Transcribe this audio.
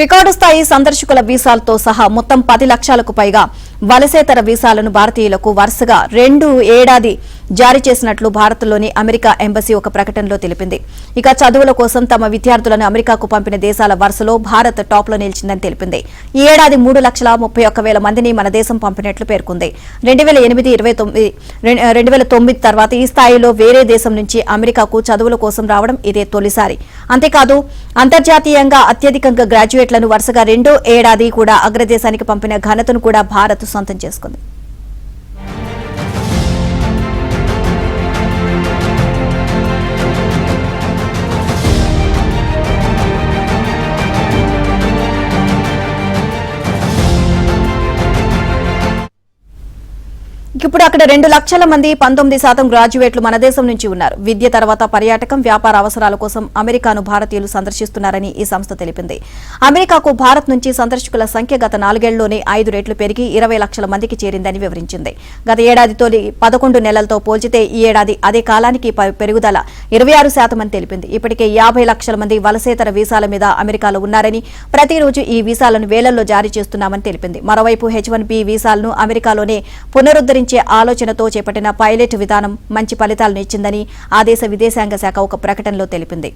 Record స్థాయి సందర్శకుల వీసాలతో సహా మొత్తం 10 లక్షలకు పైగా వలసేతర వీసాలను భారతీయులకు వరుసగా 2 ఏడాది జారీ చేసినట్లు భారత్లోని అమెరికా ఎంబసీ ఒక ప్రకటనలో తెలిపింది. ఇక చదువుల కోసం తమ విద్యార్థులను అమెరికాకు పంపిన దేశాల వరుసలో భారత్ టాప్లో నిలిచిందని తెలిపింది. ఈ ఏడాది 3,31,000 మందిని మన దేశం పంపినట్లు పేర్కొంది. 2009 తర్వాత ఈ స్థాయిలో వేరే దేశం నుంచి అమెరికాకు చదువుల కోసం రావడం ఇదే తొలిసారి. అంతేకాదు అంతర్జాతీయంగా అత్యధికంగా గ్రాడ్యుయేట్లను వరుసగా 2వ ఏడాది కూడా అగ్రదేశానికి పంపిన ఘనతను కూడా భారత్ సొంతం చేసుకుంది. ఇప్పుడు అక్కడ 2 లక్షల మంది 19% గ్రాడ్యుయేట్లు మన దేశం నుంచి ఉన్నారు. విద్య తర్వాత పర్యాటకం, వ్యాపార అవసరాల కోసం అమెరికాను భారతీయులు సందర్శిస్తున్నారని ఈ సంస్థ తెలిపింది. అమెరికాకు భారత్ నుంచి సందర్శకుల సంఖ్య గత 4 ఏళ్లలోనే 5 రెట్లు పెరిగి 20 లక్షల మందికి చేరిందని వివరించింది. గత ఏడాదితో 11 నెలలతో పోల్చితే ఈ ఏడాది అదే కాలానికి పెరుగుదల 26% అని తెలిపింది. ఇప్పటికే 50 లక్షల మంది వలసేతర వీసాల మీద అమెరికాలో ఉన్నారని, ప్రతిరోజు ఈ వీసాలను వేలల్లో జారీ చేస్తున్నామని తెలిపింది. మరోవైపు H1B వీసాలను అమెరికాలోనే పునరుద్ధరించే ఆలోచనతో చేపట్టిన పైలట్ విధానం మంచి ఫలితాలను ఇచ్చిందని ఆ దేశ విదేశాంగ శాఖ ఒక ప్రకటనలో తెలిపింది.